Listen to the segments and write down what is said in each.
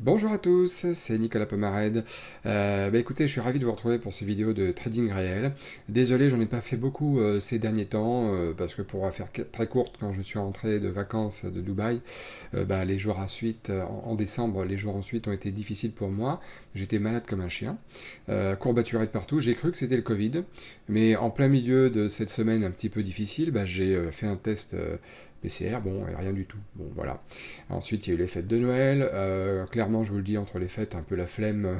Bonjour à tous, c'est Nicolas Pomarède. Écoutez, je suis ravi de vous retrouver pour ces vidéos de trading réel. Désolé, j'en ai pas fait beaucoup ces derniers temps, parce que pour faire très courte, quand je suis rentré de vacances de Dubaï, les jours à suite, en décembre, les jours ensuite ont été difficiles pour moi. J'étais malade comme un chien, courbaturé de partout. J'ai cru que c'était le Covid, mais en plein milieu de cette semaine un petit peu difficile, j'ai fait un test PCR, bon, et rien du tout. Bon, voilà. Ensuite, il y a eu les fêtes de Noël. Clairement, je vous le dis, entre les fêtes, un peu la flemme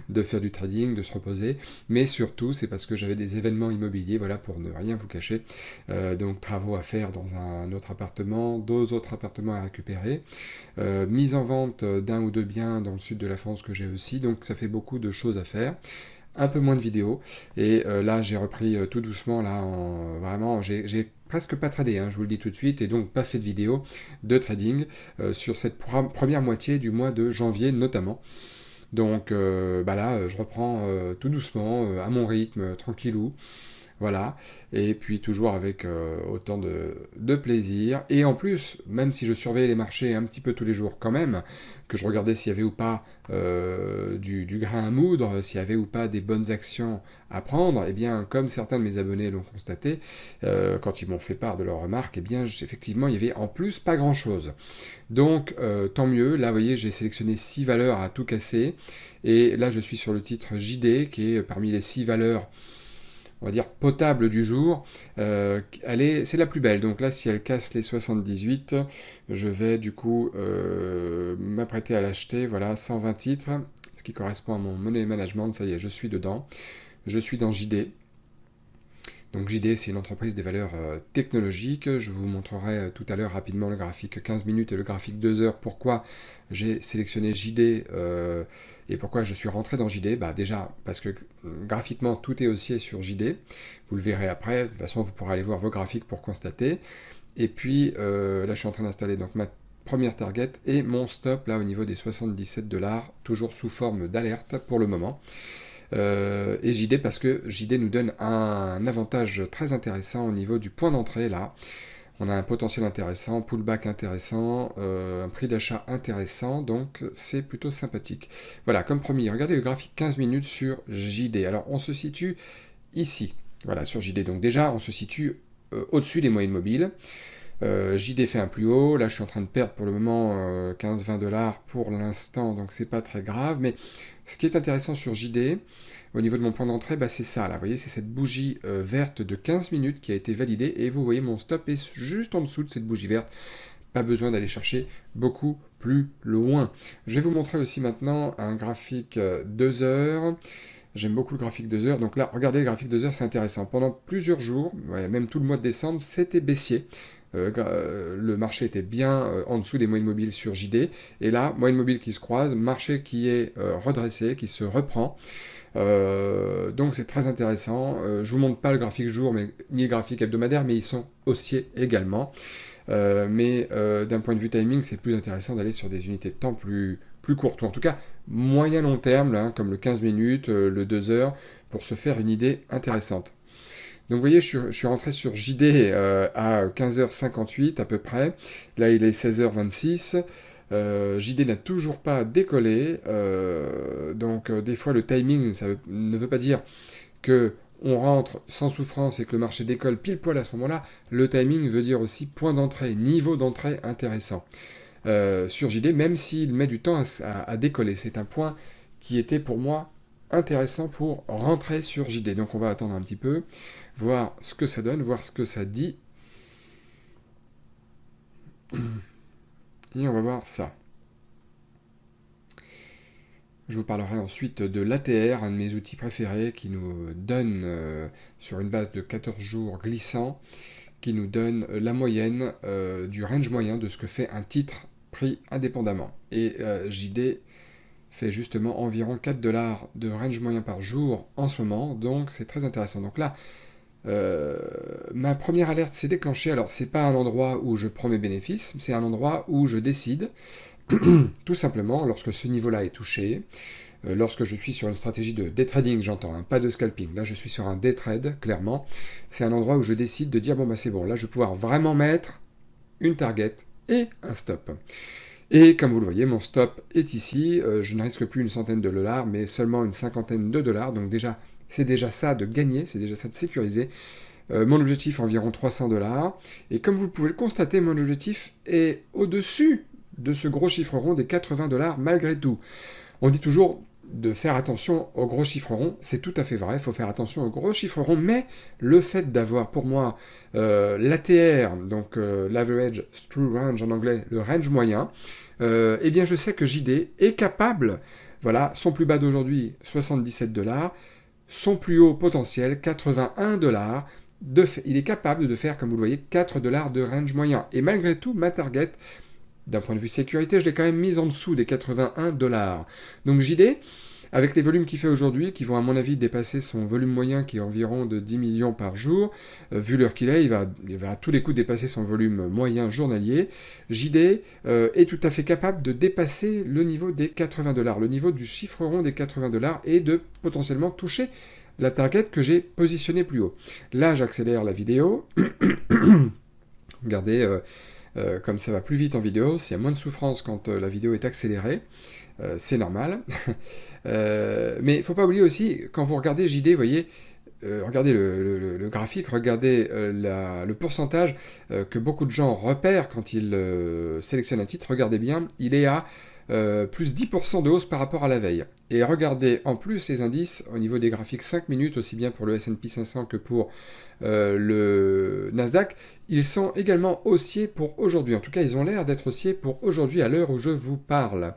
de faire du trading, de se reposer. Mais surtout, c'est parce que j'avais des événements immobiliers, voilà, pour ne rien vous cacher. Donc, travaux à faire dans un autre appartement, deux autres appartements à récupérer. Mise en vente d'un ou deux biens dans le sud de la France que j'ai aussi. Donc, ça fait beaucoup de choses à faire. Un peu moins de vidéos. Et là, j'ai repris tout doucement. Là, vraiment, j'ai presque pas tradé, hein, je vous le dis tout de suite, et donc pas fait de vidéo de trading sur cette première moitié du mois de janvier notamment. Donc là, je reprends tout doucement, à mon rythme, tranquillou. Voilà, et puis toujours avec autant de plaisir. Et en plus, même si je surveillais les marchés un petit peu tous les jours quand même, que je regardais s'il y avait ou pas du grain à moudre, s'il y avait ou pas des bonnes actions à prendre, et bien comme certains de mes abonnés l'ont constaté, quand ils m'ont fait part de leurs remarques, et bien effectivement il y avait en plus pas grand chose. Donc tant mieux, là vous voyez j'ai sélectionné 6 valeurs à tout casser, et là je suis sur le titre JD qui est parmi les 6 valeurs on va dire potable du jour, c'est la plus belle. Donc là, si elle casse les 78, je vais du coup m'apprêter à l'acheter. Voilà, 120 titres, ce qui correspond à mon money management. Ça y est, je suis dedans. Je suis dans JD. Donc JD, c'est une entreprise des valeurs technologiques. Je vous montrerai tout à l'heure rapidement le graphique 15 minutes et le graphique 2 heures. Pourquoi j'ai sélectionné JD et pourquoi je suis rentré dans JD. Déjà, parce que graphiquement, tout est haussier sur JD. Vous le verrez après. De toute façon, vous pourrez aller voir vos graphiques pour constater. Et puis, là, je suis en train d'installer donc ma première target et mon stop là au niveau des 77 dollars, toujours sous forme d'alerte pour le moment. Et JD parce que JD nous donne un avantage très intéressant au niveau du point d'entrée là. On a un potentiel intéressant, pullback intéressant, un prix d'achat intéressant, donc c'est plutôt sympathique. Voilà, comme promis, regardez le graphique 15 minutes sur JD. Alors on se situe ici, voilà, sur JD. Donc déjà, on se situe au-dessus des moyennes mobiles. JD fait un plus haut, là je suis en train de perdre pour le moment 15-20 dollars pour l'instant, donc c'est pas très grave, mais ce qui est intéressant sur JD, au niveau de mon point d'entrée, c'est ça, là, vous voyez, c'est cette bougie verte de 15 minutes qui a été validée, et vous voyez mon stop est juste en dessous de cette bougie verte, pas besoin d'aller chercher beaucoup plus loin. Je vais vous montrer aussi maintenant un graphique 2 heures. J'aime beaucoup le graphique 2 heures. Donc là, regardez le graphique 2 heures, c'est intéressant. Pendant plusieurs jours, même tout le mois de décembre, c'était baissier. Le marché était bien en dessous des moyennes mobiles sur JD. Et là, moyenne mobile qui se croise, marché qui est redressé, qui se reprend. Donc c'est très intéressant. Je vous montre pas le graphique jour, ni le graphique hebdomadaire, mais ils sont haussiers également. D'un point de vue timing, c'est plus intéressant d'aller sur des unités de temps plus courtes, ou en tout cas moyen long terme, là, comme le 15 minutes, le 2 heures, pour se faire une idée intéressante. Donc vous voyez, je suis rentré sur JD à 15h58 à peu près. Là, il est 16h26. JD n'a toujours pas décollé. Donc des fois, le timing, ça ne veut pas dire que on rentre sans souffrance et que le marché décolle pile poil à ce moment-là. Le timing veut dire aussi point d'entrée, niveau d'entrée intéressant. Sur JD, même s'il met du temps à décoller. C'est un point qui était pour moi intéressant pour rentrer sur JD. Donc on va attendre un petit peu, voir ce que ça donne, voir ce que ça dit. Et on va voir ça. Je vous parlerai ensuite de l'ATR, un de mes outils préférés qui nous donne, sur une base de 14 jours glissant, qui nous donne la moyenne du range moyen de ce que fait un titre pris indépendamment. Et JD fait justement environ 4 dollars de range moyen par jour en ce moment, donc c'est très intéressant. Donc là, ma première alerte s'est déclenchée. Alors c'est pas un endroit où je prends mes bénéfices, c'est un endroit où je décide, tout simplement, lorsque ce niveau-là est touché, lorsque je suis sur une stratégie de day trading, j'entends, hein, pas de scalping. Là, je suis sur un day trade, clairement. C'est un endroit où je décide de dire, bon, c'est bon, là, je vais pouvoir vraiment mettre une target et un stop. Et comme vous le voyez, mon stop est ici. Je ne risque plus une centaine de dollars, mais seulement une cinquantaine de dollars. Donc déjà, c'est déjà ça de gagner, c'est déjà ça de sécuriser. Mon objectif environ 300 dollars. Et comme vous pouvez le constater, mon objectif est au-dessus de ce gros chiffre rond des 80 dollars malgré tout. On dit toujours de faire attention aux gros chiffres ronds, c'est tout à fait vrai, il faut faire attention aux gros chiffres ronds, mais le fait d'avoir pour moi l'ATR, donc l'Average True Range en anglais, le range moyen, eh bien je sais que JD est capable, voilà, son plus bas d'aujourd'hui 77 dollars, son plus haut potentiel 81 dollars, il est capable de faire, comme vous le voyez, 4 dollars de range moyen. Et malgré tout, ma target, d'un point de vue sécurité, je l'ai quand même mise en dessous des 81 dollars. Donc JD, avec les volumes qu'il fait aujourd'hui, qui vont à mon avis dépasser son volume moyen qui est environ de 10 millions par jour, vu l'heure qu'il est, il va à tous les coups dépasser son volume moyen journalier. JD est tout à fait capable de dépasser le niveau des 80 dollars, le niveau du chiffre rond des 80 dollars et de potentiellement toucher la target que j'ai positionnée plus haut. Là, j'accélère la vidéo. Regardez, comme ça va plus vite en vidéo, s'il y a moins de souffrance quand la vidéo est accélérée, c'est normal. Mais il ne faut pas oublier aussi, quand vous regardez JD, vous voyez, regardez le graphique, regardez le pourcentage que beaucoup de gens repèrent quand ils sélectionnent un titre, regardez bien, il est à plus 10% de hausse par rapport à la veille. Et regardez en plus les indices au niveau des graphiques 5 minutes, aussi bien pour le S&P 500 que pour le Nasdaq, ils sont également haussiers pour aujourd'hui. En tout cas, ils ont l'air d'être haussiers pour aujourd'hui à l'heure où je vous parle.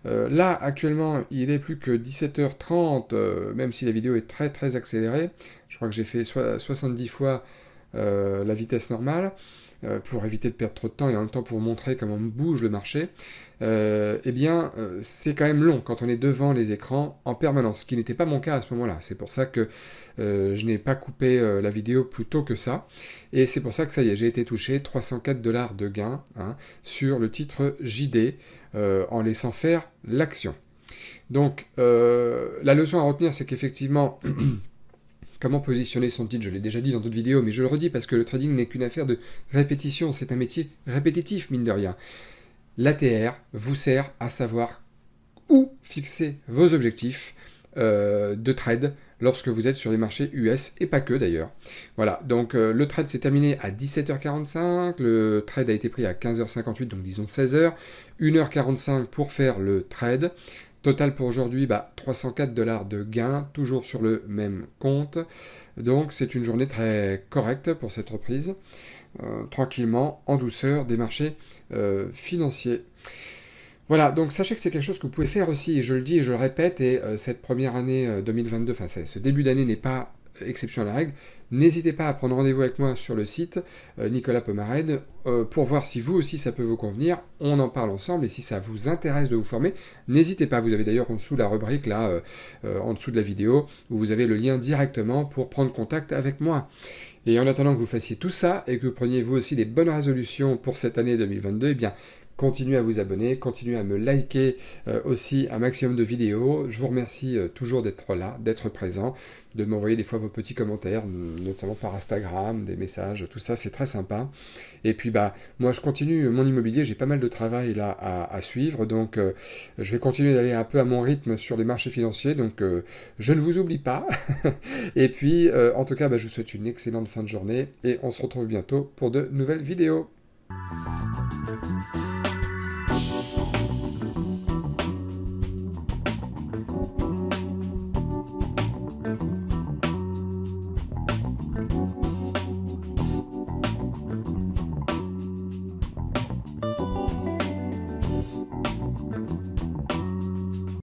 Là, actuellement, il est plus que 17h30, même si la vidéo est très très accélérée. Je crois que j'ai fait 70 fois la vitesse normale. Pour éviter de perdre trop de temps et en même temps pour vous montrer comment bouge le marché, eh bien, c'est quand même long quand on est devant les écrans en permanence, ce qui n'était pas mon cas à ce moment-là. C'est pour ça que je n'ai pas coupé la vidéo plus tôt que ça. Et c'est pour ça que ça y est, j'ai été touché 304 dollars de gain sur le titre JD en laissant faire l'action. Donc, la leçon à retenir, c'est qu'effectivement... Comment positionner son titre, je l'ai déjà dit dans d'autres vidéos, mais je le redis parce que le trading n'est qu'une affaire de répétition, c'est un métier répétitif, mine de rien. L'ATR vous sert à savoir où fixer vos objectifs de trade lorsque vous êtes sur les marchés US, et pas que d'ailleurs. Voilà, donc le trade s'est terminé à 17h45, le trade a été pris à 15h58, donc disons 16h, 1h45 pour faire le trade. Total pour aujourd'hui, 304 dollars de gain, toujours sur le même compte. Donc c'est une journée très correcte pour cette reprise, tranquillement, en douceur, des marchés financiers. Voilà, donc sachez que c'est quelque chose que vous pouvez faire aussi, et je le dis et je le répète, et cette première année 2022, enfin ce début d'année n'est pas exception à la règle. N'hésitez pas à prendre rendez-vous avec moi sur le site Nicolas Pomarède pour voir si vous aussi ça peut vous convenir. On en parle ensemble et si ça vous intéresse de vous former, n'hésitez pas. Vous avez d'ailleurs en dessous la rubrique là, en dessous de la vidéo, où vous avez le lien directement pour prendre contact avec moi. Et en attendant que vous fassiez tout ça et que vous preniez vous aussi des bonnes résolutions pour cette année 2022, eh bien continuez à vous abonner, continuez à me liker aussi un maximum de vidéos. Je vous remercie toujours d'être là, d'être présent, de m'envoyer des fois vos petits commentaires, notamment par Instagram, des messages, tout ça, c'est très sympa. Et puis moi je continue mon immobilier, j'ai pas mal de travail là à suivre, donc je vais continuer d'aller un peu à mon rythme sur les marchés financiers, donc je ne vous oublie pas. Et puis en tout cas, je vous souhaite une excellente fin de journée et on se retrouve bientôt pour de nouvelles vidéos.